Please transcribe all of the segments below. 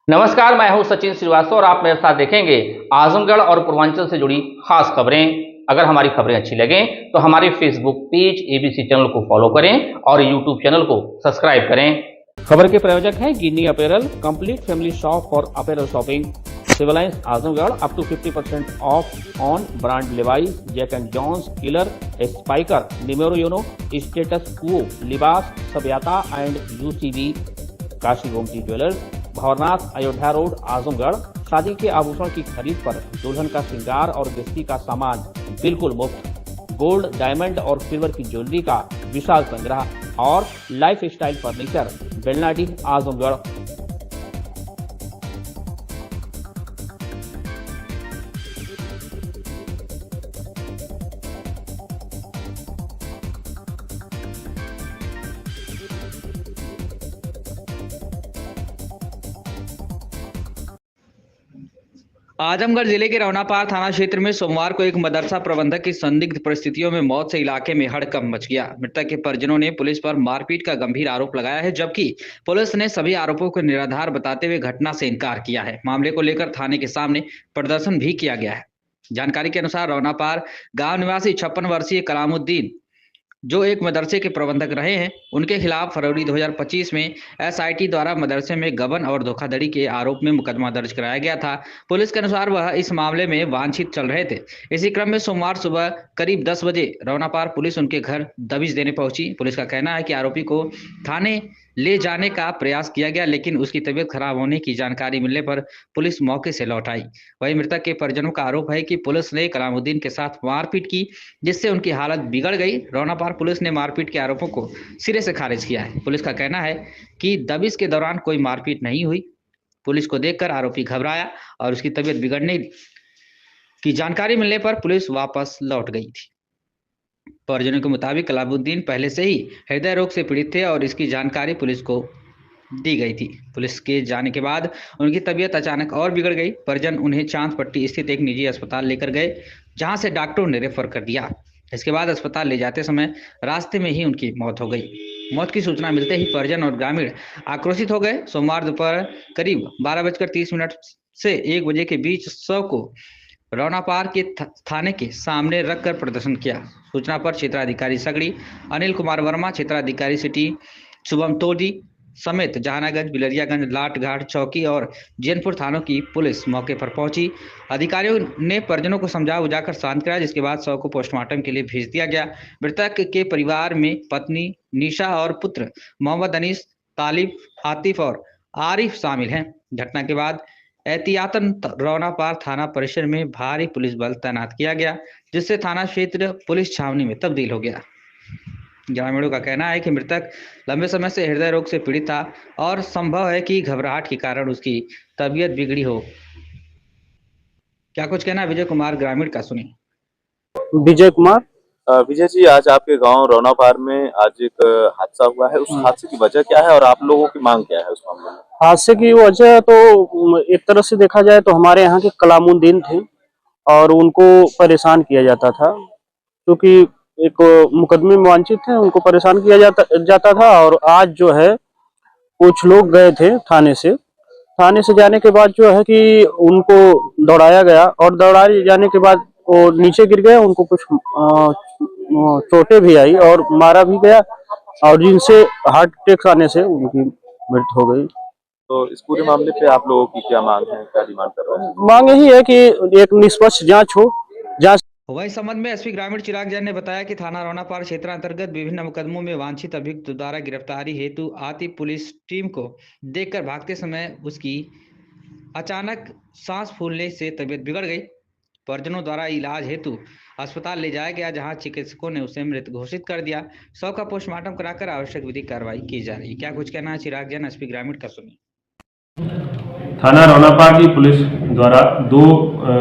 नमस्कार, मैं हूं सचिन श्रीवास्तव और आप मेरे साथ देखेंगे आजमगढ़ और पूर्वांचल से जुड़ी खास खबरें। अगर हमारी खबरें अच्छी लगें तो हमारे फेसबुक पेज एबीसी चैनल को फॉलो करें और यूट्यूब चैनल को सब्सक्राइब करें। खबर के प्रायोजक हैं Ginni apparel, complete family shop for apparel shopping, Civil Lines Azamgarh, up to 50% off on brand Levi's, Jack and Jones, Killer, Spykar, Numero Uno, Status Quo, Libas, Sabhyata and UCB, Kashi Gomti jewellers, Bhawarnath, Ayodhya road, Azamgarh. शादी के आभूषण की खरीद पर दुल्हन का श्रृंगार और गृहस्थी का सामान बिल्कुल मुफ्त। गोल्ड, डायमंड और सिल्वर की ज्वेलरी का विशाल संग्रह और lifestyle furniture, Belnadih, Azamgarh. Azamgarh जिले के रौनापार थाना क्षेत्र में सोमवार को एक मदरसा प्रबंधक की संदिग्ध परिस्थितियों में मौत से इलाके में हड़कंप मच गया। मृतक के परिजनों ने पुलिस पर मारपीट का गंभीर आरोप लगाया है, जबकि पुलिस ने सभी आरोपों को निराधार बताते हुए घटना से इनकार किया है। मामले को लेकर थाने के सामने प्रदर्शन भी किया गया है। जानकारी के अनुसार रौनापार गांव निवासी 56 वर्षीय कलामुद्दीन, जो एक मदरसे के प्रबंधक रहे हैं, उनके खिलाफ फरवरी 2025 में एसआईटी द्वारा मदरसे में गबन और धोखाधड़ी के आरोप में मुकदमा दर्ज कराया गया था। पुलिस के अनुसार वह इस मामले में वांछित चल रहे थे। इसी क्रम में सोमवार सुबह करीब 10 बजे रौनापार पुलिस उनके घर दबिश देने पहुंची। पुलिस का कहना है कि आरोपी को थाने ले जाने का प्रयास किया गया, लेकिन उसकी तबीयत खराब होने की जानकारी मिलने पर पुलिस मौके से लौट आई। वहीं मृतक के परिजनों का आरोप है कि पुलिस ने कलामुद्दीन के साथ मारपीट की, जिससे उनकी हालत बिगड़ गई। रौनापार पुलिस ने मारपीट के आरोपों को सिरे से खारिज किया है। पुलिस का कहना है कि दबिश के दौरान कोई मारपीट नहीं हुई। पुलिस को देखकर आरोपी घबराया और उसकी तबीयत बिगड़ने की जानकारी मिलने पर पुलिस वापस लौट गई थी। परिजनों के मुताबिक कलामुद्दीन पहले से ही हृदय रोग से पीड़ित थे और इसकी जानकारी पुलिस को दी गई थी। पुलिस के जाने के बाद उनकी तबीयत अचानक और बिगड़ गई। परिजन उन्हें चांदपट्टी स्थित एक निजी अस्पताल लेकर गए, जहां से डॉक्टरों ने रेफर कर दिया। इसके बाद अस्पताल ले जाते समय रास्ते में ही उनकी मौत हो गई। मौत की सूचना मिलते ही परिजन और ग्रामीण आक्रोशित हो गए। सोमवार दोपहर करीब 12:30 से 1 बजे के बीच शव को रौनापार के थाने के सामने रखकर प्रदर्शन किया। सूचना पर क्षेत्राधिकारी सगड़ी अनिल कुमार वर्मा, क्षेत्राधिकारी सिटी शुभम तोडी समेत जहानागंज, बिलरियागंज, लाटघाट चौकी और जैनपुर थानों की पुलिस मौके पर पहुंची। अधिकारियों ने परिजनों को समझा बुझाकर शांत कराया, जिसके बाद शव को पोस्टमार्टम के लिए भेज दिया गया। मृतक के परिवार में पत्नी निशा और पुत्र मोहम्मद अनीस, तालिब, आतिफ और आरिफ शामिल हैं। घटना के बाद एहतियातन रौनापार थाना परिसर में भारी पुलिस बल तैनात किया गया, जिससे थाना क्षेत्र पुलिस छावनी में तब्दील हो गया। ग्रामीणों का कहना है कि मृतक लंबे समय से हृदय रोग से पीड़ित था और संभव है कि घबराहट के कारण उसकी तबीयत बिगड़ी हो। क्या कुछ कहना है विजय कुमार ग्रामीण का, सुनिए। विजय कुमार। विजय जी, आज आपके गांव रौनापार में आज एक हादसा हुआ है। उस हादसे की वजह क्या है और आप लोगों की मांग क्या है उस मामले में? हादसे की वजह तो एक तरह से देखा जाए तो हमारे यहाँ के कलामुद्दीन थे और उनको परेशान किया जाता था, क्योंकि एक मुकदमे में वांछित थे, उनको परेशान किया जाता था। और आज जो है कुछ लोग गए थे थाने से जाने के बाद जो है कि उनको दौड़ाया गया और दौड़ाए जाने के बाद वो नीचे गिर गए। उनको कुछ चोटें भी आई और मारा भी गया और जिनसे हार्ट अटैक आने से उनकी मृत्यु हो गई। तो इस पूरे मामले पे आप लोगों की क्या मांग है, क्या डिमांड कर रहे हैं? मांग यही है कि एक निष्पक्ष जांच हो। वही संबंध में एसपी ग्रामीण चिराग जैन ने बताया कि थाना रौनापार क्षेत्र अंतर्गत विभिन्न मुकदमों में वांछित अभियुक्त द्वारा गिरफ्तारी हेतु आती पुलिस टीम को देखकर भागते समय उसकी अचानक सांस फूलने से तबीयत बिगड़ गई। परिजनों द्वारा इलाज हेतु अस्पताल ले जाया गया, जहां चिकित्सकों ने उसे मृत घोषित कर दिया। शव का पोस्टमार्टम कराकर आवश्यक विधिक कार्रवाई की जा रही है। क्या कुछ कहना है चिराग जैन, एसपी ग्रामीण का, सुनिए। थाना रौनापार की पुलिस द्वारा 2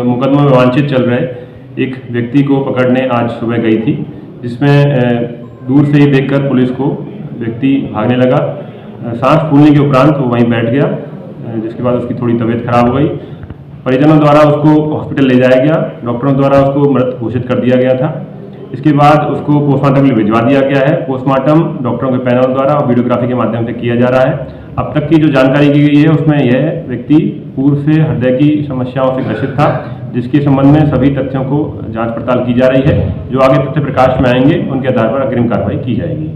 मुकदमों में वांछित चल रहे एक व्यक्ति को पकड़ने आज सुबह गई थी, जिसमें दूर से ही देखकर पुलिस को व्यक्ति भागने लगा। सांस फूलने के उपरांत वो वहीं बैठ गया, जिसके बाद उसकी थोड़ी तबीयत खराब हो गई। परिजनों द्वारा उसको हॉस्पिटल ले जाया गया। डॉक्टरों द्वारा उसको मृत घोषित कर दिया गया था। इसके बाद उसको पोस्टमार्टम के लिए भिजवा दिया गया है। पोस्टमार्टम डॉक्टरों के पैनल द्वारा और वीडियोग्राफी के माध्यम से किया जा रहा है। अब तक की जो जानकारी की गई है उसमें यह व्यक्ति पूर्व से हृदय की समस्याओं से ग्रसित था, जिसके संबंध में सभी तथ्यों को जांच पड़ताल की जा रही है। जो आगे तथ्य प्रकाश में आएंगे उनके आधार पर अग्रिम कार्रवाई की जाएगी।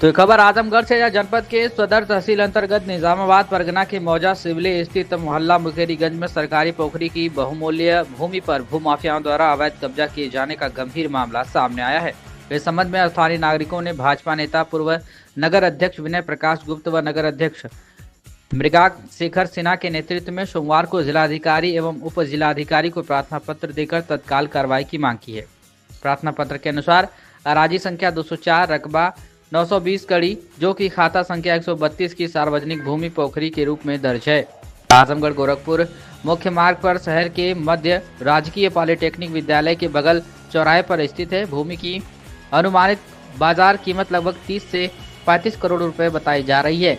तो ये खबर आजमगढ़ से या जनपद के सदर तहसील अंतर्गत निजामाबाद परगना के मौजा सिवली स्थित मोहल्ला मुकेरीगंज में सरकारी पोखरी की बहुमूल्य भूमि पर भूमाफियाओं द्वारा अवैध कब्जा किए जाने का गंभीर मामला सामने आया है। इस संबंध में स्थानीय नागरिकों ने भाजपा नेता पूर्व नगर अध्यक्ष विनय प्रकाश गुप्त व नगर अध्यक्ष मृगांक शेखर सिन्हा के नेतृत्व में सोमवार को जिलाधिकारी एवं उप जिलाधिकारी को प्रार्थना पत्र देकर तत्काल कार्रवाई की मांग की है। प्रार्थना पत्र के अनुसार अराजी संख्या 204 रकबा 920 कड़ी जो कि खाता संख्या 132 की सार्वजनिक भूमि पोखरी के रूप में दर्ज है। आजमगढ़ गोरखपुर मुख्य मार्ग पर शहर के मध्य राजकीय पॉलिटेक्निक विद्यालय के बगल चौराहे पर स्थित है। भूमि की अनुमानित बाजार कीमत लगभग 30 से 35 करोड़ रुपए बताई जा रही है।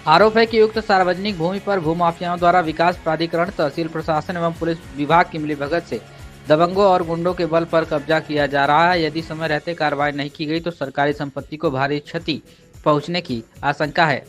आरोप है कि उक्त सार्वजनिक भूमि पर भूमाफियाओं द्वारा विकास प्राधिकरण, तहसील प्रशासन एवं पुलिस विभाग की मिलीभगत से दबंगों और गुंडों के बल पर कब्जा किया जा रहा है। यदि समय रहते कार्रवाई नहीं की गई तो सरकारी संपत्ति को भारी क्षति पहुंचने की आशंका है।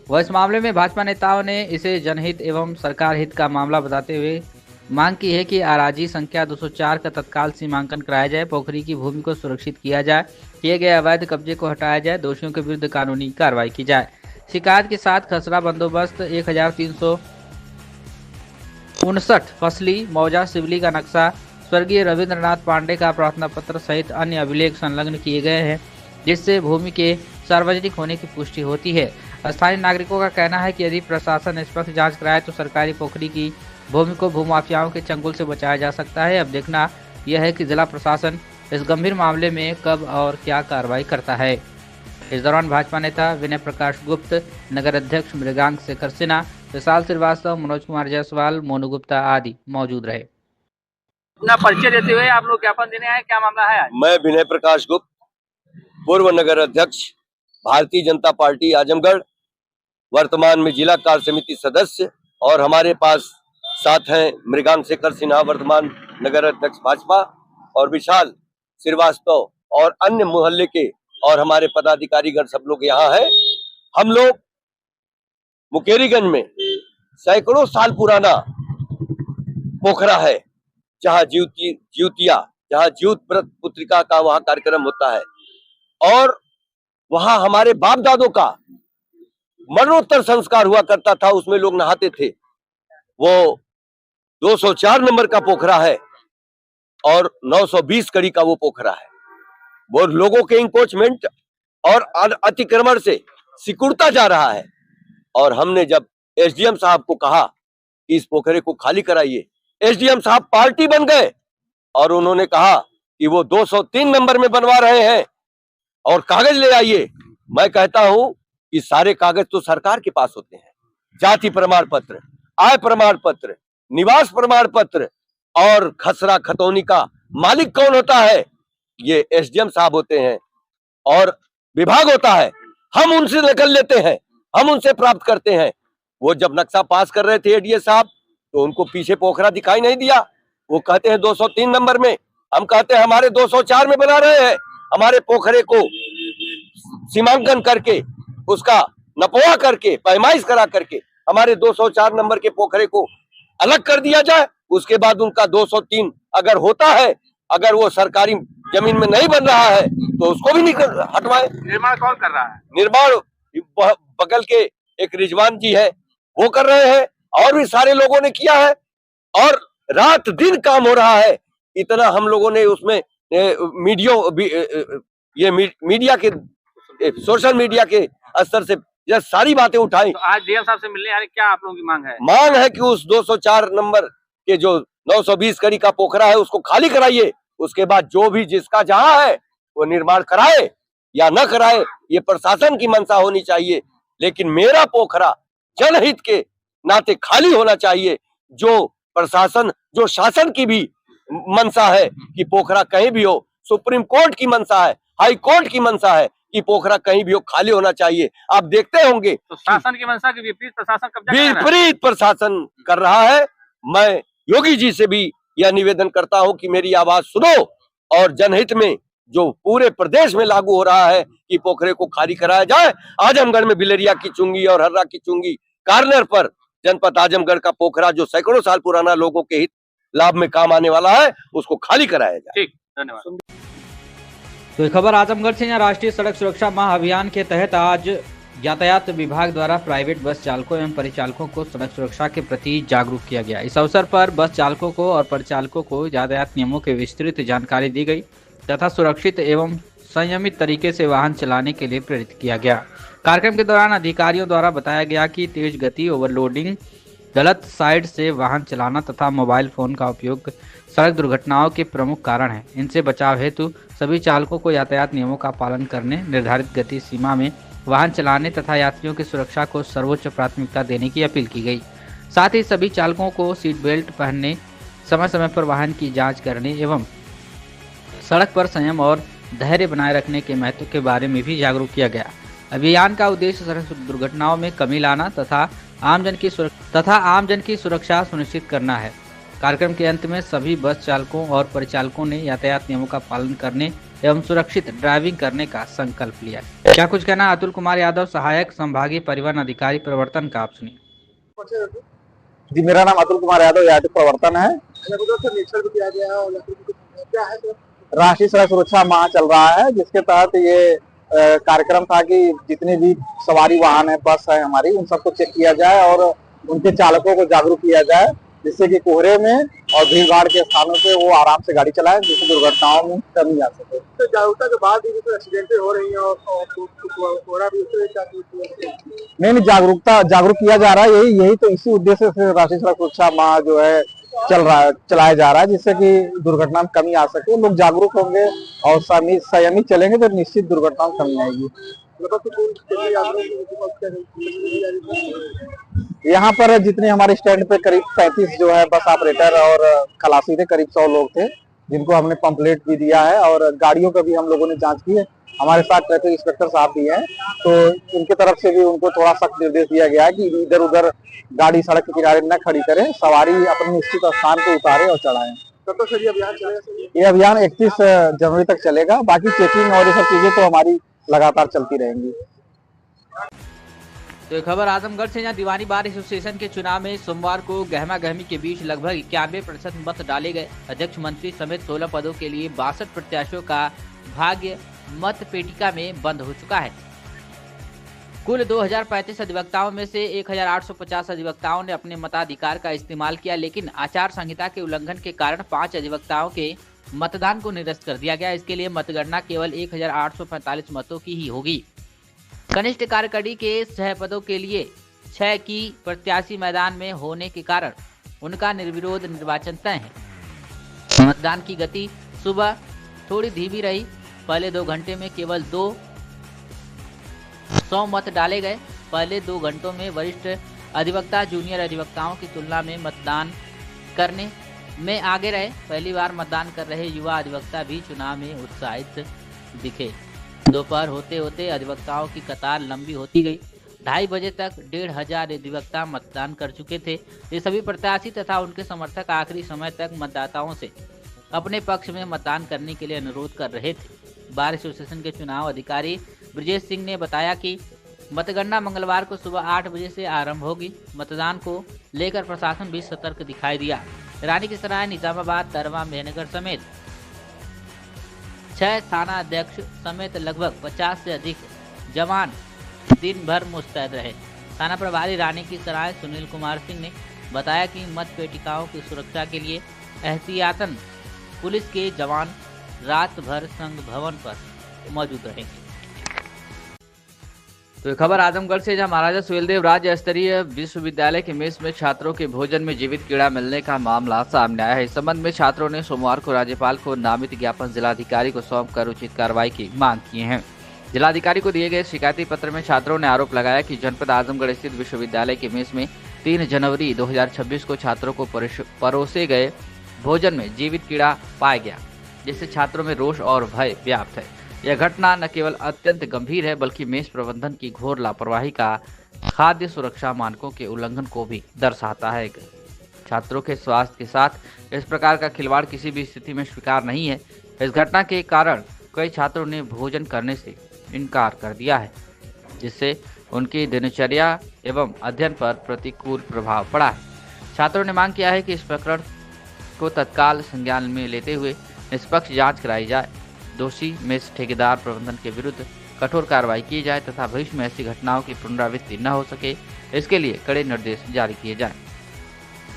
वह इस मामले में भाजपा नेताओं ने इसे जनहित एवं सरकार हित का मामला बताते हुए मांग की है कि अराजी संख्या 204 का तत्काल सीमांकन कराया जाए, पोखरी की भूमि को सुरक्षित किया जाए, किए गए अवैध कब्जे को हटाया जाए, दोषियों के विरुद्ध कानूनी कार्रवाई की जाए। शिकायत के साथ खसरा बंदोबस्त 1359 फसली मौजा सिवली का नक्शा, स्वर्गीय रविंद्रनाथ पांडे का प्रार्थना पत्र सहित अन्य अभिलेख संलग्न किए गए हैं, जिससे भूमि के सार्वजनिक होने की पुष्टि होती है। स्थानीय नागरिकों का कहना है कि यदि प्रशासन निष्पक्ष जांच कराए तो सरकारी पोखरी की भूमि को भूमाफियाओं के चंगुल से बचाया जा सकता है। अब देखना यह है कि जिला प्रशासन इस गंभीर मामले में कब और क्या कार्रवाई करता है। इस दौरान भाजपा नेता विनय प्रकाश गुप्त, नगर अध्यक्ष मृगांक शेखर सिन्हा, विशाल श्रीवास्तव, मनोज कुमार जायसवाल, मोनू गुप्ता आदि मौजूद रहे। अपना परिचय देते हुए आप लोग ज्ञापन देने आए, क्या मामला है आज? मैं विनय प्रकाश गुप्त, पूर्व नगर अध्यक्ष भारतीय जनता पार्टी आजमगढ़, वर्तमान में जिला कार्य समिति सदस्य, और हमारे पास साथ हैं मृगांक शेखर सिन्हा, वर्तमान नगर अध्यक्ष भाजपा, और विशाल श्रीवास्तव और अन्य मोहल्ले के और हमारे पदाधिकारीगण सब लोग यहाँ हैं। हम लोग मुकेरीगंज में सैकड़ों साल पुराना पोखरा है, जहाँ ज्योतिया जहाँ ज्योत व्रत पुत्रिका का वहाँ कार्यक्रम होता है, और वहाँ हमारे बाप दादों का मरणोत्तर संस्कार हुआ करता था, उसमें लोग नहाते थे। वो 204 नंबर का पोखरा है और 920 कड़ी का वो पोखरा है। वो लोगों के इंक्रोचमेंट और अतिक्रमण से सिकुड़ता जा रहा है। और हमने जब एसडीएम साहब को कहा कि इस पोखरे को खाली कराइए, एसडीएम साहब पार्टी बन गए और उन्होंने कहा कि वो 203 नंबर में बनवा रहे हैं और कागज ले आइए। मैं कहता हूं कि सारे कागज तो सरकार के पास होते हैं, जाति प्रमाण पत्र, आय प्रमाण पत्र, निवास प्रमाण पत्र, और खसरा खतौनी का मालिक कौन होता है? ये एसडीएम साहब होते हैं और विभाग होता है। हम उनसे नकल लेते हैं, हम उनसे प्राप्त करते हैं। वो जब नक्शा पास कर रहे थे एडीए साहब, तो उनको पीछे पोखरा दिखाई नहीं दिया। वो कहते हैं 203 नंबर में, हम कहते हैं हमारे 204 में बना रहे हैं। हमारे पोखरे को सीमांकन करके, उसका नपवा करके, पैमाइश करा करके हमारे 204 नंबर के पोखरे को अलग कर दिया जाए। उसके बाद उनका 203 अगर होता है, अगर वो सरकारी जमीन में नहीं बन रहा है तो उसको भी हटवाए। निर्माण कौन कर रहा है? निर्माण बगल के एक रिजवान जी है, वो कर रहे हैं, और भी सारे लोगों ने किया है, और रात दिन काम हो रहा है। इतना हम लोगों ने उसमें मीडिया के, सोशल मीडिया के स्तर से यह सारी बातें उठाई। तो आज डीएम साहब से मिलने आ रहे, क्या आप लोगों की मांग है? मांग है कि उस 204 नंबर के जो 920 कड़ी का पोखरा है उसको खाली कराइए। उसके बाद जो भी जिसका जहां है वो निर्माण कराए या न कराए, ये प्रशासन की मंशा होनी चाहिए। लेकिन मेरा पोखरा जनहित के नाते खाली होना चाहिए। जो प्रशासन, जो शासन की भी मंशा है कि पोखरा कहीं भी हो, सुप्रीम कोर्ट की मंशा है, हाई कोर्ट की मंशा है कि पोखरा कहीं भी हो, खाली होना चाहिए। आप देखते होंगे तो शासन की मंशा के विपरीत प्रशासन कब्जा कर रहा है। विपरीत प्रशासन कर रहा है। मैं योगी जी से भी यह निवेदन करता हूं कि मेरी आवाज सुनो, और जनहित में जो पूरे प्रदेश में लागू हो रहा है कि पोखरे को खाली कराया जाए। आजमगढ़ में बिलरिया की चुंगी और हर्रा की चुंगी कार्नर पर जनपद आजमगढ़ का पोखरा जो सैकड़ों साल पुराना लोगों के हित लाभ में काम आने वाला है, उसको खाली कराया जाए। ठीक, धन्यवाद। तो ये खबर आजमगढ़ से। यहाँ राष्ट्रीय सड़क सुरक्षा माह अभियान के तहत आज यातायात विभाग द्वारा प्राइवेट बस चालकों एवं परिचालकों को सड़क सुरक्षा के प्रति जागरूक किया गया। इस अवसर पर बस चालकों को और परिचालकों को यातायात नियमों की विस्तृत जानकारी दी गई तथा सुरक्षित एवं संयमित तरीके से वाहन चलाने के लिए प्रेरित किया गया। कार्यक्रम के दौरान अधिकारियों द्वारा बताया गया कि तेज गति, ओवरलोडिंग, गलत साइड से वाहन चलाना तथा मोबाइल फोन का उपयोग सड़क दुर्घटनाओं के प्रमुख कारण हैं। इनसे बचाव हेतु सभी चालकों को यातायात नियमों का पालन करने, निर्धारित गति सीमा में वाहन चलाने तथा यात्रियों की सुरक्षा को सर्वोच्च प्राथमिकता देने की अपील की गई। साथ ही सभी चालकों को सीट बेल्ट पहनने, समय समय पर वाहन की जांच करने एवं सड़क पर संयम और धैर्य बनाए रखने के महत्व के बारे में भी जागरूक किया गया। अभियान का उद्देश्य सड़क दुर्घटनाओं में कमी लाना तथा आमजन की सुरक्षा सुनिश्चित करना है। कार्यक्रम के अंत में सभी बस चालकों और परिचालकों ने यातायात नियमों का पालन करने एवं सुरक्षित ड्राइविंग करने का संकल्प लिया। क्या कुछ कहना अतुल कुमार यादव, सहायक संभागीय परिवहन अधिकारी प्रवर्तन का, आप सुनिए। जी, मेरा नाम अतुल कुमार यादव, यादव प्रवर्तन है। राष्ट्रीय सड़क सुरक्षा माह चल रहा है, जिसके तहत ये कार्यक्रम था कि जितने भी सवारी वाहन है, बस है हमारी, उन सबको चेक किया जाए और उनके चालकों को जागरूक किया जाए, जिससे कि कोहरे में और भीड़ भाड़ के स्थानों पे वो आराम से गाड़ी चलाएं, जिससे दुर्घटनाओं में कमी आ सके। तो जागरूकता के बाद भी एक्सीडेंटें हो रही हैं और कोहरा भी नहीं, जागरूक किया जा रहा है। यही तो इसी उद्देश्य से राष्ट्रीय सड़क सुरक्षा माह जो है चलाया जा रहा है, जिससे कि दुर्घटना में कमी आ सके। लोग जागरूक होंगे और संयमित चलेंगे तो निश्चित दुर्घटना में कमी आएगी। यहाँ पर जितने हमारे स्टैंड पे करीब 35 जो है बस ऑपरेटर और खलासी थे, करीब 100 लोग थे, जिनको हमने पंपलेट भी दिया है और गाड़ियों का भी हम लोगों ने जांच की है। हमारे साथ ट्रैफिक इंस्पेक्टर साहब भी हैं, तो उनके तरफ से भी उनको थोड़ा सख्त निर्देश दिया गया है कि इधर उधर गाड़ी सड़क के किनारे न खड़ी करें, सवारी अपने निश्चित स्थान पे उतारे और चढ़ाएं। कब तक ये अभियान चलेगा? ये अभियान 31 जनवरी तक चलेगा। बाकी चेकिंग और ये सब चीजें तो हमारी लगातार चलती रहेंगी। तो खबर आजमगढ़ से। यहाँ दीवानी बार एसोसिएशन के चुनाव में सोमवार को गहमा गहमी के बीच लगभग 91% मत डाले गए। अध्यक्ष, मंत्री समेत 16 पदों के लिए 62 प्रत्याशियों का भाग्य मत पेटिका में बंद हो चुका है। कुल 2035 अधिवक्ताओं में से 1850 अधिवक्ताओं ने अपने मताधिकार का इस्तेमाल किया, लेकिन आचार संहिता के उल्लंघन के कारण 5 अधिवक्ताओं के मतदान को निरस्त कर दिया गया। इसके लिए मतगणना केवल 1845 मतों की ही होगी। कनिष्ठ कार्यकर्ता के 6 पदों के लिए 6 की प्रत्याशी मैदान में होने के कारण उनका निर्विरोध निर्वाचन तय है। मतदान की गति सुबह थोड़ी धीमी रही। पहले 2 घंटे में केवल 200 मत डाले गए। पहले 2 घंटों में वरिष्ठ अधिवक्ता जूनियर अधिवक्ताओं की तुलना में मतदान करने में आगे रहे। पहली बार मतदान कर रहे युवा अधिवक्ता भी चुनाव में उत्साहित दिखे। दोपहर होते होते अधिवक्ताओं की कतार लंबी होती गई। 2:30 बजे तक 1,500 अधिवक्ता मतदान कर चुके थे। ये सभी प्रत्याशी तथा उनके समर्थक आखिरी समय तक मतदाताओं से अपने पक्ष में मतदान करने के लिए अनुरोध कर रहे थे। बार एसोसिएशन के चुनाव अधिकारी ब्रजेश सिंह ने बताया कि मतगणना मंगलवार को सुबह 8 बजे से आरंभ होगी। मतदान को लेकर प्रशासन भी सतर्क दिखाई दिया। रानी की सराय, निजामाबाद, दरवा, मेहनगर समेत 6 थाना अध्यक्ष समेत लगभग 50 से अधिक जवान दिन भर मुस्तैद रहे। थाना प्रभारी रानी की सराय सुनील कुमार सिंह ने बताया कि मत पेटिकाओं की सुरक्षा के लिए एहतियातन पुलिस के जवान रात भर संघ भवन पर मौजूद रहेंगे। तो ये खबर आजमगढ़ से, जहां महाराजा सुहेलदेव राज्य स्तरीय विश्वविद्यालय के मेस में छात्रों के भोजन में जीवित कीड़ा मिलने का मामला सामने आया है। इस संबंध में छात्रों ने सोमवार को राज्यपाल को नामित ज्ञापन जिलाधिकारी को सौंपकर उचित कार्रवाई की मांग की है। जिलाधिकारी को दिए गए शिकायती पत्र में छात्रों ने आरोप लगाया कि जनपद आजमगढ़ स्थित विश्वविद्यालय के मेस में 3 जनवरी 2026 को छात्रों को परोसे गए भोजन में जीवित कीड़ा पाया गया, जिससे छात्रों में रोष और भय व्याप्त है। यह घटना न केवल अत्यंत गंभीर है, बल्कि मेस प्रबंधन की घोर लापरवाही का खाद्य सुरक्षा मानकों के उल्लंघन को भी दर्शाता है। छात्रों के स्वास्थ्य के साथ इस प्रकार का खिलवाड़ किसी भी स्थिति में स्वीकार नहीं है। इस घटना के कारण कई छात्रों ने भोजन करने से इनकार कर दिया है, जिससे उनकी दिनचर्या एवं अध्ययन पर प्रतिकूल प्रभाव पड़ा है। छात्रों ने मांग किया है कि इस प्रकरण को तत्काल संज्ञान में लेते हुए निष्पक्ष जांच कराई जाए, दोषी मेस ठेकेदार प्रबंधन के विरुद्ध कठोर कार्रवाई की जाए तथा भविष्य में ऐसी घटनाओं की पुनरावृत्ति न हो सके, इसके लिए कड़े निर्देश जारी किए जाएं।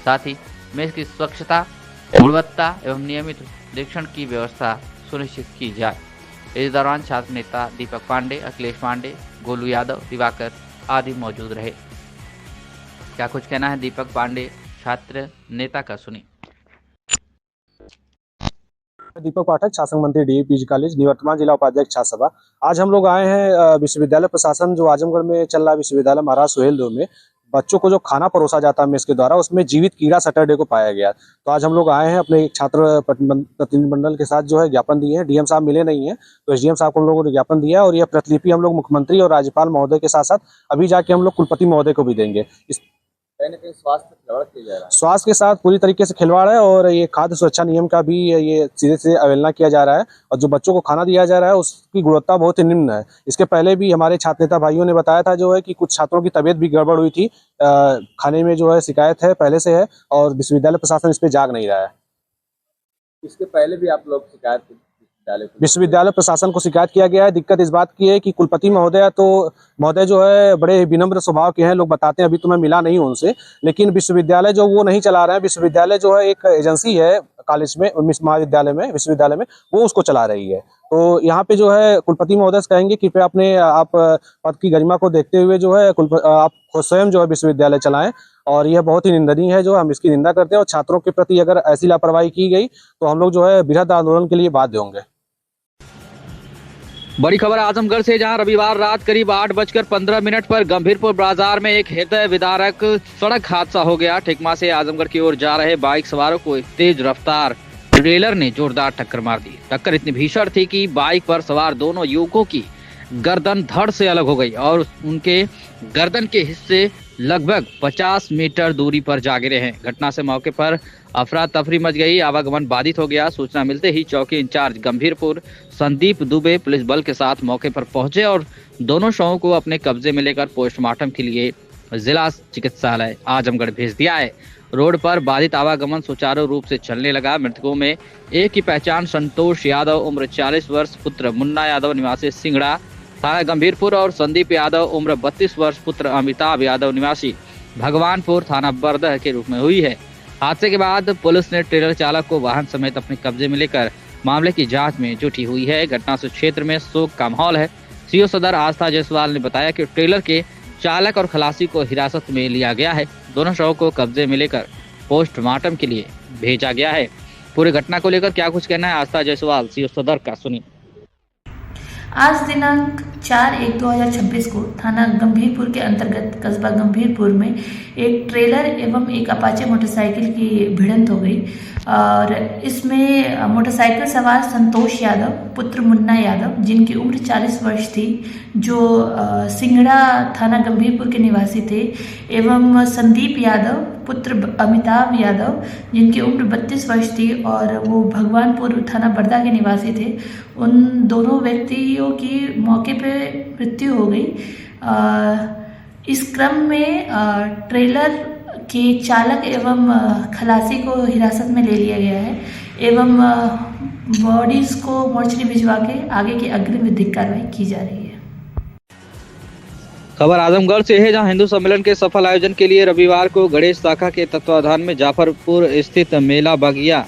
साथ ही मेस की स्वच्छता, गुणवत्ता एवं नियमित निरीक्षण की व्यवस्था सुनिश्चित की जाए। इस दौरान छात्र नेता दीपक पांडे, अखिलेश पांडे, गोलू यादव, दिवाकर आदि मौजूद रहे। क्या कुछ कहना है दीपक पांडे छात्र नेता का, सुनी। दीपक पाठक, शासन मंत्री डीएपीजी कॉलेज, निवर्तमान जिला उपाध्यक्ष छात्र सभा। आज हम लोग आए हैं विश्वविद्यालय प्रशासन जो आजमगढ़ में चल रहा है, विश्वविद्यालय महाराज सुहेलदेव में बच्चों को जो खाना परोसा जाता है मेस के द्वारा, उसमें जीवित कीड़ा सैटरडे को पाया गया। तो आज हम लोग आए हैं अपने छात्र प्रतिनिधिमंडल के साथ जो है ज्ञापन दिए हैं। डीएम साहब मिले नहीं है तो एसडीएम साहब को हम लोगों ने ज्ञापन दिया है और यह प्रतिलिपि हम लोग मुख्यमंत्री और राज्यपाल महोदय के साथ साथ अभी जाके हम लोग कुलपति महोदय को भी देंगे। कहीं ना कहीं स्वास्थ्य खिलवाड़ किया जा रहा है, स्वास्थ्य के साथ पूरी तरीके से खिलवाड़ है और ये खाद्य सुरक्षा नियम का भी ये सीधे से अवहेलना किया जा रहा है और जो बच्चों को खाना दिया जा रहा है उसकी गुणवत्ता बहुत ही निम्न है। इसके पहले भी हमारे छात्र नेता भाइयों ने बताया था जो है कि कुछ छात्रों की तबीयत भी गड़बड़ हुई थी, खाने में जो है शिकायत है पहले से है और विश्वविद्यालय प्रशासन इस पर जाग नहीं रहा है। इसके पहले भी आप लोग शिकायत विश्वविद्यालय प्रशासन को शिकायत किया गया है। दिक्कत इस बात की है कि कुलपति महोदय जो है बड़े विनम्र स्वभाव के हैं, लोग बताते हैं, अभी तो मैं मिला नहीं हूं उनसे, लेकिन विश्वविद्यालय जो वो नहीं चला रहे हैं। विश्वविद्यालय जो है एक एजेंसी है कॉलेज में, महाविद्यालय में, विश्वविद्यालय में, वो उसको चला रही है। तो यहाँ पे जो है कुलपति महोदय से कहेंगे कि आप पद की गरिमा को देखते हुए जो है आप खुद स्वयं जो है विश्वविद्यालय चलाएं और यह बहुत ही निंदनीय है, जो हम इसकी निंदा करते हैं और छात्रों के प्रति अगर ऐसी लापरवाही की गई तो हम लोग जो है बृहद आंदोलन के लिए बाध्य होंगे। बड़ी खबर आजमगढ़ से, जहां रविवार रात करीब 8:15 पर गंभीरपुर बाजार में एक हृदय विदारक सड़क हादसा हो गया। ठेकमा से आजमगढ़ की ओर जा रहे बाइक सवारों को एक तेज रफ्तार ट्रेलर ने जोरदार टक्कर मार दी। टक्कर इतनी भीषण थी कि बाइक पर सवार दोनों युवकों की गर्दन धड़ से अलग हो गई और उनके गर्दन के हिस्से लगभग 50 मीटर दूरी पर जा गिरे हैं। घटना से मौके पर अफरा तफरी मच गई, आवागमन बाधित हो गया। सूचना मिलते ही चौकी इंचार्ज गंभीरपुर संदीप दुबे पुलिस बल के साथ मौके पर पहुंचे और दोनों शवों को अपने कब्जे में लेकर पोस्टमार्टम के लिए जिला चिकित्सालय आजमगढ़ भेज दिया है। रोड पर बाधित आवागमन सुचारू रूप से चलने लगा। मृतकों में एक की पहचान संतोष यादव उम्र 40 वर्ष पुत्र मुन्ना यादव निवासी सिंगड़ा थाना गंभीरपुर और संदीप यादव उम्र 32 वर्ष पुत्र अमिताभ यादव निवासी भगवानपुर थाना बरदह के रूप में हुई है। हादसे के बाद पुलिस ने ट्रेलर चालक को वाहन समेत अपने कब्जे में लेकर मामले की जांच में जुटी हुई है। घटना से क्षेत्र में शोक का माहौल है। सीओ सदर आस्था जायसवाल ने बताया कि ट्रेलर के चालक और खलासी को हिरासत में लिया गया है। दोनों शवों को कब्जे में लेकर पोस्टमार्टम के लिए भेजा गया है। पूरी घटना को लेकर क्या कुछ कहना है आस्था जायसवाल सीओ सदर का, सुनिए। आज दिनांक 4/1/2026 को थाना गंभीरपुर के अंतर्गत कस्बा गंभीरपुर में एक ट्रेलर एवं एक अपाचे मोटरसाइकिल की भिड़ंत हो गई और इसमें मोटरसाइकिल सवार संतोष यादव पुत्र मुन्ना यादव जिनकी उम्र 40 वर्ष थी, जो सिंगड़ा थाना गंभीरपुर के निवासी थे, एवं संदीप यादव पुत्र अमिताभ यादव जिनकी उम्र 32 वर्ष थी और वो भगवानपुर थाना बरदा के निवासी थे। उन दोनों व्यक्तियों की मौके पे मृत्यु हो गई। इस क्रम में ट्रेलर के चालक एवं खलासी को हिरासत में ले लिया गया है एवं बॉडीज को मोर्चरी भिजवा के आगे की अग्रिम विधिक कार्रवाई की जा रही है। खबर आजमगढ़ से है, जहां हिंदू सम्मेलन के सफल आयोजन के लिए रविवार को गणेश शाखा के तत्वाधान में जाफरपुर स्थित मेला बगिया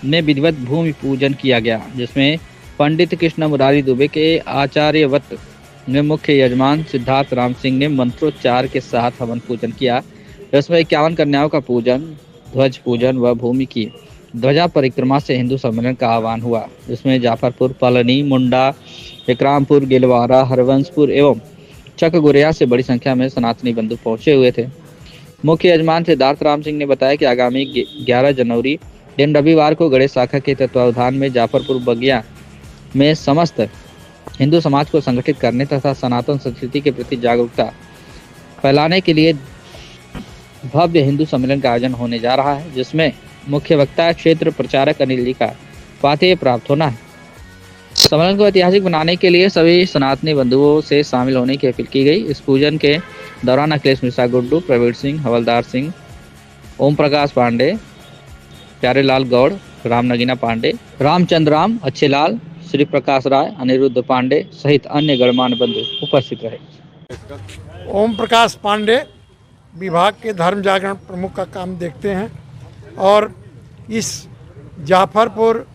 में विधिवत भूमि पूजन किया गया, जिसमें पंडित कृष्ण मुरारी दुबे के आचार्यवत में मुख्य यजमान सिद्धार्थ राम सिंह ने मंत्रोच्चार के साथ हवन पूजन किया। इसमें 51 कन्याओं का पूजन, ध्वज पूजन व भूमि की ध्वजा परिक्रमा से हिंदू सम्मेलन का आह्वान हुआ, जिसमें जाफरपुर, पलनी, मुंडा, विक्रामपुर, गिलवारा, हरवंशपुर एवं चकगुरिया से बड़ी संख्या में सनातनी बंधु पहुंचे हुए थे। मुख्य यजमान सिद्धार्थ राम सिंह ने बताया कि आगामी 11 जनवरी दिन रविवार को गणेश शाखा के तत्वावधान में जाफरपुर बगिया में समस्त हिंदू समाज को संगठित करने तथा सनातन संस्कृति के प्रति जागरूकता फैलाने के लिए भव्य हिंदू सम्मेलन का आयोजन होने जा रहा है, जिसमें मुख्य वक्ता क्षेत्र प्रचारक अनिल जी का पातेय प्राप्त होना है। सम्मेलन को ऐतिहासिक बनाने के लिए सभी सनातनी बंधुओं से शामिल होने की अपील की गई। इस पूजन के दौरान अखिलेश मिश्रा गुड्डू, प्रवीण सिंह, हवलदार सिंह, ओम प्रकाश पांडे, प्यारेलाल गौड़, राम नगीना पांडे, रामचंद्र राम, अच्छे लाल, श्री प्रकाश राय, अनिरुद्ध पांडे सहित अन्य गणमान्य बंधु उपस्थित रहे। ओम प्रकाश पांडे विभाग के धर्म जागरण प्रमुख का काम देखते हैं और इस जाफरपुर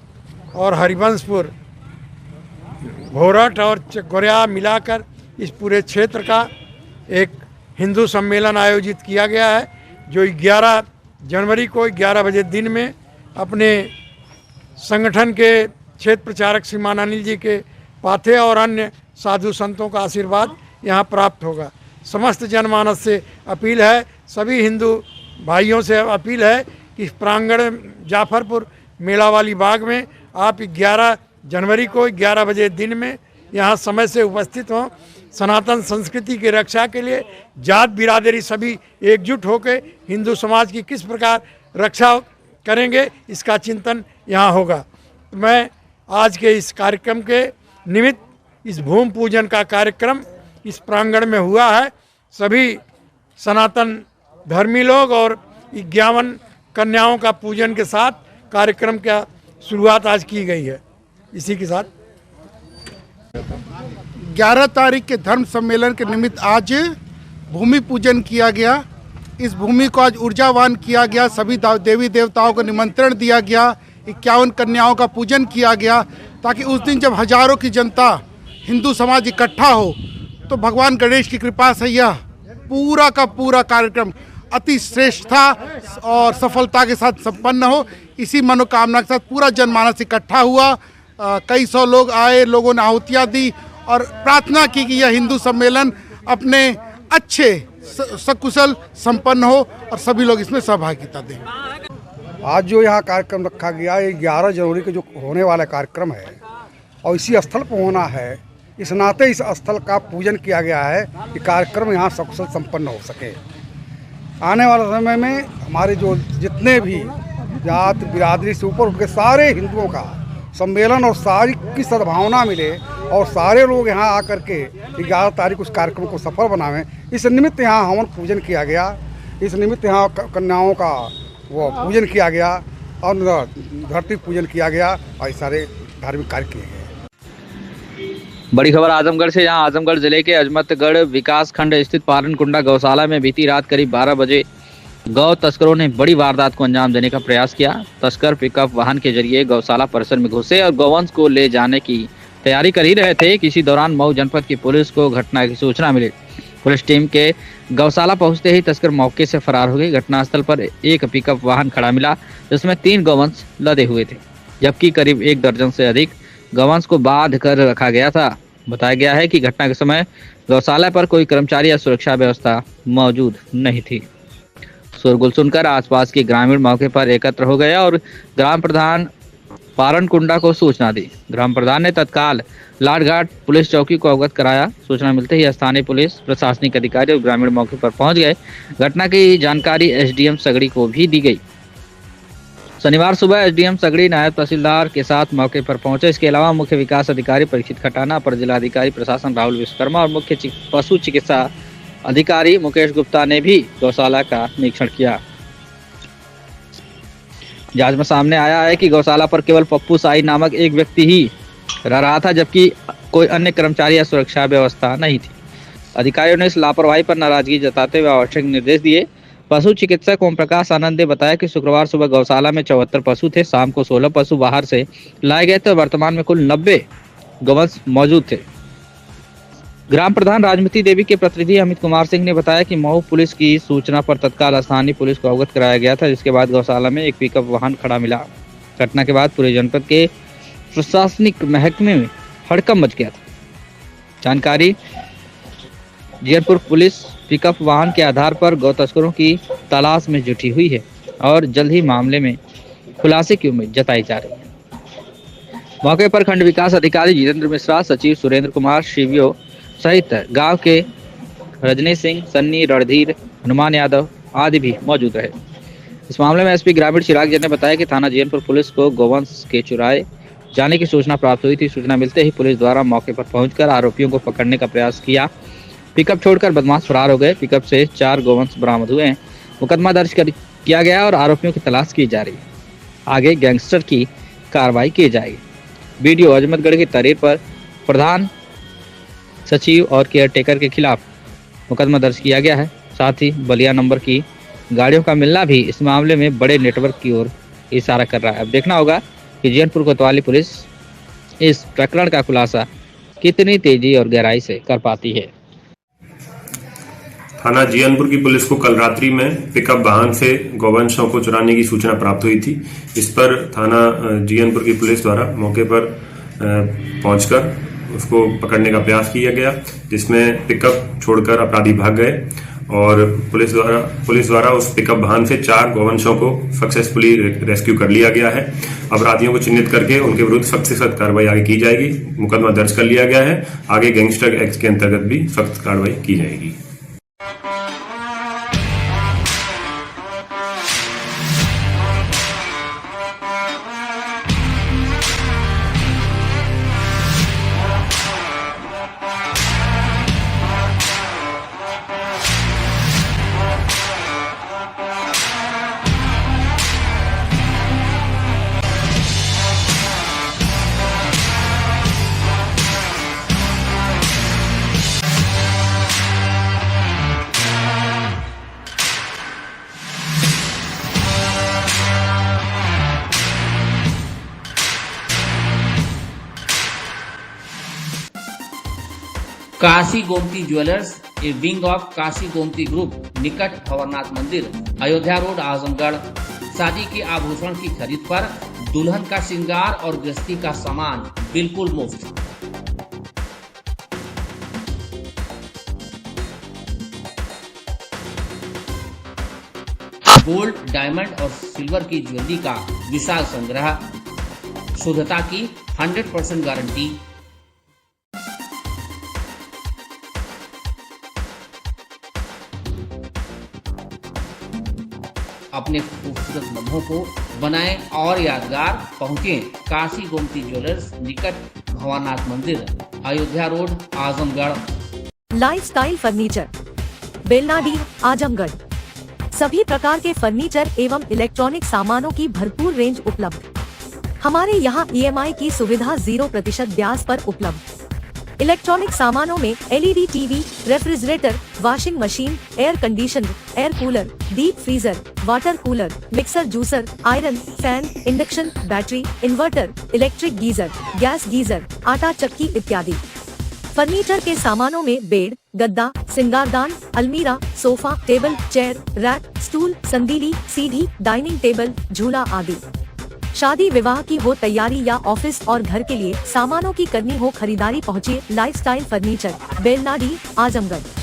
और हरिवंशपुर, भोरठ और चकोरिया मिलाकर इस पूरे क्षेत्र का एक हिंदू सम्मेलन आयोजित किया गया है, जो 11 जनवरी को 11 बजे दिन में अपने संगठन के क्षेत्र प्रचारक श्रीमान अनिल जी के पाथे और अन्य साधु संतों का आशीर्वाद यहाँ प्राप्त होगा। समस्त जनमानस से अपील है, सभी हिंदू भाइयों से अपील है कि इस प्रांगण जाफरपुर मेला वाली बाग में आप 11 जनवरी को 11 बजे दिन में यहाँ समय से उपस्थित हों। सनातन संस्कृति की रक्षा के लिए जात बिरादरी सभी एकजुट होकर हिंदू समाज की किस प्रकार रक्षा करेंगे, इसका चिंतन यहाँ होगा। मैं आज के इस कार्यक्रम के निमित्त इस भूमि पूजन का कार्यक्रम इस प्रांगण में हुआ है। सभी सनातन धर्मी लोग और 51 कन्याओं का पूजन के साथ कार्यक्रम का शुरुआत आज की गई है। इसी के साथ 11 तारीख के धर्म सम्मेलन के निमित्त आज भूमि पूजन किया गया। इस भूमि को आज ऊर्जावान किया गया। सभी देवी देवताओं को निमंत्रण दिया गया। 51 कन्याओं का पूजन किया गया ताकि उस दिन जब हजारों की जनता हिंदू समाज इकट्ठा हो तो भगवान गणेश की कृपा से यह पूरा का पूरा कार्यक्रम अति श्रेष्ठता और सफलता के साथ संपन्न हो। इसी मनोकामना के साथ पूरा जनमानस इकट्ठा हुआ। कई सौ लोग आए, लोगों ने आहुतियाँ दी और प्रार्थना की कि यह हिंदू सम्मेलन अपने अच्छे सकुशल संपन्न हो और सभी लोग इसमें सहभागिता दें। आज जो यहाँ कार्यक्रम रखा गया है 11 जनवरी को जो होने वाला कार्यक्रम है और इसी स्थल पर होना है, इस नाते इस स्थल का पूजन किया गया है कि कार्यक्रम यहाँ सकुशल संपन्न हो सके। आने वाले समय में हमारे जो जितने भी जात बिरादरी से ऊपर उठ के सारे हिंदुओं का सम्मेलन और सारी की सद्भावना मिले और सारे लोग यहाँ आकर के 11 तारीख उस कार्यक्रम को सफल बनावें। इस निमित्त यहाँ हवन पूजन किया गया। इस निमित्त यहाँ कन्याओं का वो पूजन किया गया और धरती पूजन किया गया और सारे धार्मिक कार्य किए गए। बड़ी खबर आजमगढ़ से, जहां आजमगढ़ जिले के अजमतगढ़ विकास खंड स्थित पारनकुंडा गौशाला में बीती रात करीब 12 बजे गौ तस्करों ने बड़ी वारदात को अंजाम देने का प्रयास किया। तस्कर पिकअप वाहन के जरिए गौशाला परिसर में घुसे और गौवंश को ले जाने की तैयारी कर ही रहे थे। किसी दौरान मऊ जनपद की पुलिस को घटना की सूचना मिली। पुलिस टीम के गौशाला पहुंचते ही तस्कर मौके से फरार हो गई। घटनास्थल पर एक पिकअप वाहन खड़ा मिला जिसमें 3 गौवंश लदे हुए थे, जबकि करीब 1 दर्जन से अधिक गौवंश को बांध कर रखा गया था। बताया गया है कि घटना के समय गौशाला पर कोई कर्मचारी या सुरक्षा व्यवस्था मौजूद नहीं थी। शोरगुल सुनकर आसपास के ग्रामीण मौके पर एकत्र हो गए और ग्राम प्रधान पारनकुंडा को सूचना दी। ग्राम प्रधान ने तत्काल लाटघाट पुलिस चौकी को अवगत कराया। सूचना मिलते ही स्थानीय पुलिस, प्रशासनिक अधिकारी और ग्रामीण मौके पर पहुंच गए। घटना की जानकारी एसडीएम सगड़ी को भी दी गई। शनिवार सुबह एसडीएम सगड़ी नायब तहसीलदार के साथ मौके पर पहुंचे। इसके अलावा मुख्य विकास अधिकारी परीक्षित खटाना, अपर जिलाधिकारी प्रशासन राहुल विश्वकर्मा और मुख्य पशु चिकित्सा अधिकारी मुकेश गुप्ता ने भी गौशाला का निरीक्षण किया। जांच में सामने आया है कि गौशाला पर केवल पप्पू साई नामक एक व्यक्ति ही रह रहा था, जबकि कोई अन्य कर्मचारी या सुरक्षा व्यवस्था नहीं थी। अधिकारियों ने इस लापरवाही पर नाराजगी जताते हुए आवश्यक निर्देश दिए। पशु चिकित्सक ओम प्रकाश आनंद ने बताया कि शुक्रवार सुबह गौशाला में 74 पशु थे। शाम को 16 पशु बाहर से लाए गए थे। वर्तमान में कुल 90 गौवंश मौजूद थे। ग्राम प्रधान राजमती देवी के प्रतिनिधि अमित कुमार सिंह ने बताया कि मऊ पुलिस की सूचना पर तत्काल स्थानीय पुलिस को अवगत कराया गया था, जिसके बाद गौशाला में एक पिकअप वाहन खड़ा मिला। घटना के बाद पूरे जनपद के प्रशासनिक महकमे में हड़कंप मच गया था। जानकारी जीरपुर पुलिस पिकअप वाहन के आधार पर गौ तस्करों की तलाश में जुटी हुई है और जल्द ही मामले में खुलासे की उम्मीद जताई जा रही है। मौके पर खंड विकास अधिकारी जितेंद्र मिश्रा, सचिव सुरेंद्र कुमार शिवियो सहित गांव के रजनी सिंह, सन्नी, रणधीर, हनुमान यादव आदि भी मौजूद रहे। इस मामले में एसपी ग्रामीण चिराग जैन ने बताया कि थाना जीरपुर पुलिस को गौवंश के चुराए जाने की सूचना प्राप्त हुई थी। सूचना मिलते ही पुलिस द्वारा मौके पर पहुंचकर आरोपियों को पकड़ने का प्रयास किया। पिकअप छोड़कर बदमाश फरार हो गए। पिकअप से 4 गोवंश बरामद हुए हैं। मुकदमा दर्ज किया गया और आरोपियों की तलाश की जा रही है। आगे गैंगस्टर की कार्रवाई की जाएगी। वीडियो अजमतगढ़ की तहरीर पर प्रधान सचिव और केयरटेकर के खिलाफ मुकदमा दर्ज किया गया है। साथ ही बलिया नंबर की गाड़ियों का मिलना भी इस मामले में बड़े नेटवर्क की ओर इशारा कर रहा है। अब देखना होगा कि जीयनपुर कोतवाली पुलिस इस प्रकरण का खुलासा कितनी तेजी और गहराई से कर पाती है। थाना जीयनपुर की पुलिस को कल रात्रि में पिकअप वाहन से गौवंशों को चुराने की सूचना प्राप्त हुई थी। इस पर थाना जीयनपुर की पुलिस द्वारा मौके पर पहुंचकर उसको पकड़ने का प्रयास किया गया, जिसमें पिकअप छोड़कर अपराधी भाग गए और पुलिस द्वारा उस पिकअप वाहन से 4 गौवंशों को सक्सेसफुली रेस्क्यू कर लिया गया है। अपराधियों को चिन्हित करके उनके विरुद्ध सख्त से सख्त कार्रवाई आगे की जाएगी। मुकदमा दर्ज कर लिया गया है। आगे गैंगस्टर एक्ट के अंतर्गत भी सख्त कार्रवाई की जाएगी। Kashi Gomti jewellers A wing of Kashi Gomti group, निकट भंवरनाथ मंदिर, अयोध्या रोड, आजमगढ़। शादी के आभूषण की खरीद पर दुल्हन का श्रृंगार और गृहस्थी का सामान बिल्कुल मुफ्त। गोल्ड, डायमंड और सिल्वर की ज्वेलरी का विशाल संग्रह, शुद्धता की 100% गारंटी। अपने खूबसूरत लम्हों को बनाएं और यादगार। पहुंचें काशी गोमती ज्वेलर्स, निकट भंवरनाथ मंदिर, Ayodhya road, Azamgarh. Lifestyle furniture, Belnadi, Azamgarh. सभी प्रकार के फर्नीचर एवं इलेक्ट्रॉनिक सामानों की भरपूर रेंज उपलब्ध। हमारे यहाँ EMI की सुविधा 0% ब्याज पर उपलब्ध। इलेक्ट्रॉनिक सामानों में LED TV, refrigerator, washing machine, air conditioner, air cooler, deep freezer, water cooler, mixer juicer, iron, fan, induction, battery, inverter, electric geyser, gas geyser, आटा चक्की इत्यादि। फर्नीचर के सामानों में बेड, गद्दा, सिंगारदान, अलमीरा, sofa, table, chair, rack, stool, संदीली, सीढ़ी, डाइनिंग टेबल, झूला आदि। शादी विवाह की हो तैयारी या ऑफिस और घर के लिए सामानों की करनी हो खरीदारी, पहुंचिए लाइफस्टाइल फर्नीचर, बेलनाडी, आजमगढ़।